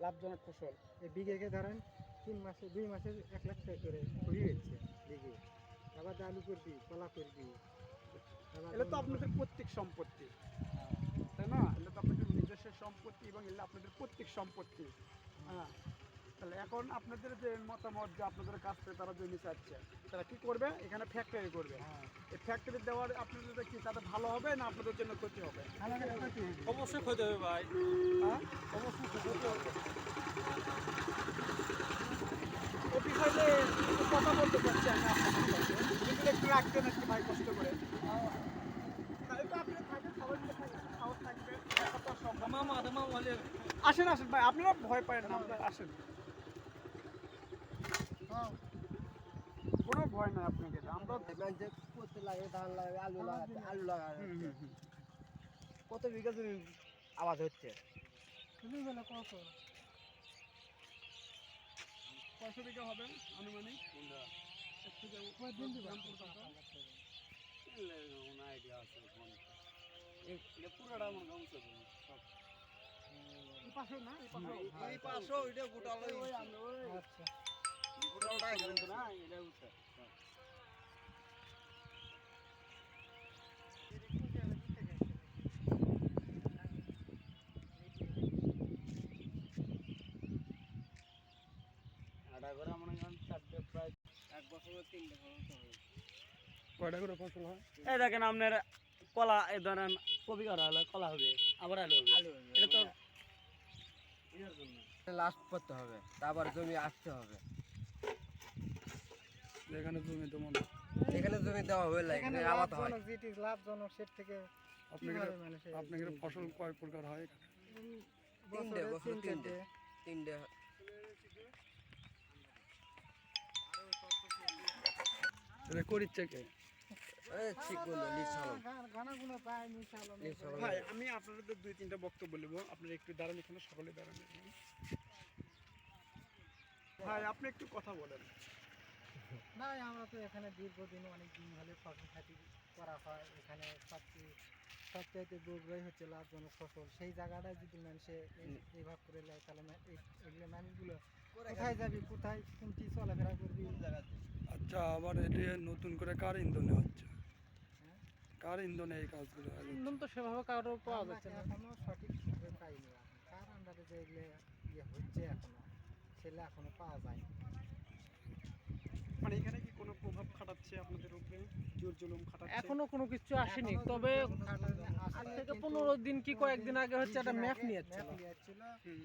লাভজনক ফসল। এই বিঘেকে ধরেন 3 মাসে 2 মাসে 1 লাখ টাকা করে হয়ে যাচ্ছে বিঘে। আবার আলু করবি, কলা করবি, আবার এগুলো তো আপনাদের পৈতৃক সম্পত্তি, তাই না? এগুলো তো আপনাদের নিজস্ব সম্পত্তি এবং এগুলো আপনাদের পৈতৃক সম্পত্তি। হ্যাঁ, তাহলে এখন আপনাদের যে মতামত যে আপনাদের কাছ থেকে তারা জমি চাচ্ছে, তারা কি করবে? এখানে ফ্যাক্টরি করবে। হ্যাঁ, এই ফ্যাক্টরি দেওয়ার আপনাদের কি তাতে ভালো হবে না আপনাদের জন্য ক্ষতি হবে? আমাদের ক্ষতি হবে। অবশ্যই ক্ষতি হবে ভাই, হ্যাঁ, অবশ্যই ক্ষতি হবে। এই বিষয়ে একটু কথা বলতে চাচ্ছি আমি আপনাদের সাথে। যদি একটু রাখতেন একটু ভাই কষ্ট করে। তাহলে তো আপনারা থাকেন, সবাই মিলে থাকেন, সাহস থাকবে, দেখা তো আর সম্ভব না। মামা বলে আসেন আসেন ভাই, আপনারা ভয় পায় না, আপনারা আসেন, হ্যাঁ, কোনো ভয় নাই আপনাকে। আমরা যে করতে লাগে, ধান লাগে, আলু লাগাতে, আলু লাগাতে কত বিঘা জমি আবাদ হচ্ছে? তুমি বলে কত? 600 বিঘা হবে আনুমানিক। একটু যাবো, কয়দিন দিবা? গ্রাম পর্যন্ত। আইডিয়া আছে পুরোটা আমার গামছা এই পাশেও না, এই পাশেও। এই পাশও এটা গোটালো আচ্ছা, গোটালটা কিন্তু না এটা উঠছে আড়া করে মনে করেন 4 প্রায় 1 বছরের 3 বছর হবে। কয়টা করে ফসল হয়? এই দেখেন আপনার কলা, এই ধরেন কপি করা হলে কলা হবে, আবার আলু হবে। এটা তো এর জন্য লাস্ট করতে হবে, তারপর জমি আসতে হবে। এখানে জমি তো মনে এখানে জমি দেওয়া হবে লাগে, এখানে আবাদ হয়। লাভজনক যেটি লাভজনক সেট থেকে কিভাবে মানুষের আপনাদের ফসল কয় প্রকার হয়? তিনটে বছরে বছর, তিনটে তিনটে এটা করিচ্ছে কে? ঠিক বললো, লিজ হলো, গানাগুলো পায় মিশালো লিজ হলো। ভাই আমি আপনাদের 2-3টা বক্তব্য বলবো, আপনারা একটু দাঁড়ান, এখানে সকলে দাঁড়ান এখানে। ভাই আপনি একটু কথা বলেন। না আমরা তো এখানে দীর্ঘদিন অনেক দিন হলে ফসল খাতি করা হয়। এখানে সবচাইতে বগুড়াই হচ্ছে লাভজনক ফসল। সেই জায়গাটায় যদি মানুষে এইভাবে করে নেয় তাহলে এগুলো মানুষগুলো কোথায় যাবি, কোথায় কোনটি চলাফেরা করবি? আচ্ছা, আবার এটা নতুন করে কার ইন্ধনে হচ্ছে? কার ইন্ধনে এই কাজগুলো আগে? ইন্ধন তো সেভাবে কারো পাওয়া আমরা যাচ্ছে না। এখনো সঠিকভাবে পাইনি এখন। কার আন্ডারে যে এগুলো ইয়ে হচ্ছে এখনো, সেগুলো এখনো পাওয়া যায়নি। মানে এখানে কি কোনো প্রভাব খাটাচ্ছে আপনাদের উপরে, জোর জুলুম খাটাচ্ছে? এখনো কোনো কিছু আসেনি, এখনো তবে কোনো খাটালে আজ আসলে থেকে কিন্তু 15 দিন কি কয়েকদিন আগে হচ্ছে একটা কিছুদিন ম্যাপ আগে নিয়ে ম্যাপ যাচ্ছিল। নিয়ে যাচ্ছিল। হুম।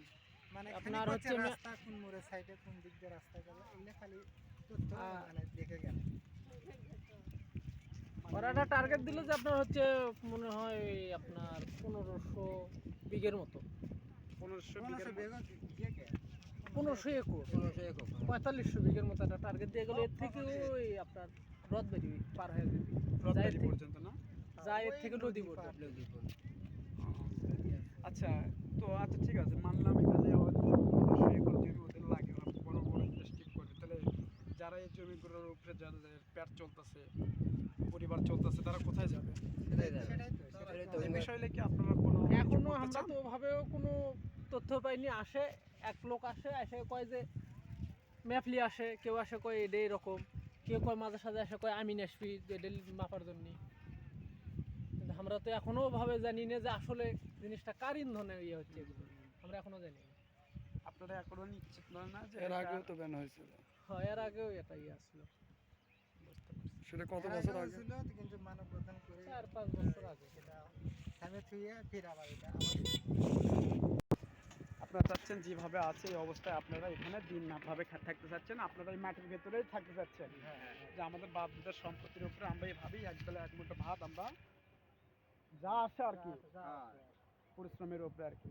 মানে আপনার খালি হচ্ছে হচ্ছে রাস্তা কোন মোড়ের সাইডে কোন দিক দিয়ে রাস্তা গেল, এগুলো খালি তথ্য মানে দেখে গেল। ওরা একটা টার্গেট দিল যে আপনার হচ্ছে মনে হয় আপনার 1500 বিঘের মতো, 1500 বিঘার 1500 বিঘা দিয়ে কে? 1500 একর, 1500 একর। 4500 বিঘের মতো একটা টার্গেট দিয়ে গেল। এর থেকে ওই আপনার রথবেরি পার হয়ে যাবে, রথবাড়ি পর্যন্ত না? যায় এর ওই থেকে নদী পর্যন্ত। নদী পর্যন্ত। আচ্ছা, তো আচ্ছা ঠিক আছে, মানলাম এখানে হয়তো 1500 একর জমি ওদের লাগে, ওরা বড় বড় ইন্ডাস্ট্রি করে, তাহলে যারা এই জমিগুলোর উপরে যাদের পেট চলতেছে, পরিবার চলতেছে, তারা কোথায় যাবে? সেটাই তো এই বিষয়ে কি আপনারা কোনো কিছু এখনো করতে আমরা চান? তো ওভাবেও কোনো তথ্য পাইনি। আসে এক লোক আসে, এসে কয় যে ম্যাপলি আসে, কেউ আসে কয় এডে এরকম, কেউ কয় মাঝে সাঝে আসে কয় আমি আসবি এডে মাপার জন্য। কিন্তু আমরা তো এখনো ভাবে জানি না যে আসলে জিনিসটা কার ইন্ধনে ইয়ে হচ্ছে, এগুলো আমরা এখনো জানি না। আপনারা এখনো নিশ্চিত নন না যে এর এটা- আগেও তো ব্যান হয়েছিল। হ্যাঁ, এর আগেও এটা ইয়ে আসলো, সেটা কত এর বছর আগেও আগে? ছিল, কিন্তু মানব বন্ধন করে 4-5 বছর আগে। সেটা থামে থুয়ে ফির আবার এটা আপনারা চাচ্ছেন যেভাবে আছে এই অবস্থায় আপনারা এখানে দিন ভাবে থাকতে চাচ্ছেন, আপনারা এই মাটির ভেতরেই থাকতে চাচ্ছেন, যে আমাদের বাপ দাদার সম্পত্তির উপরে আমরা এইভাবেই একবেলা এক মুঠো ভাত আমরা যা আসে আর কি, পরিশ্রমের উপরে আর কি।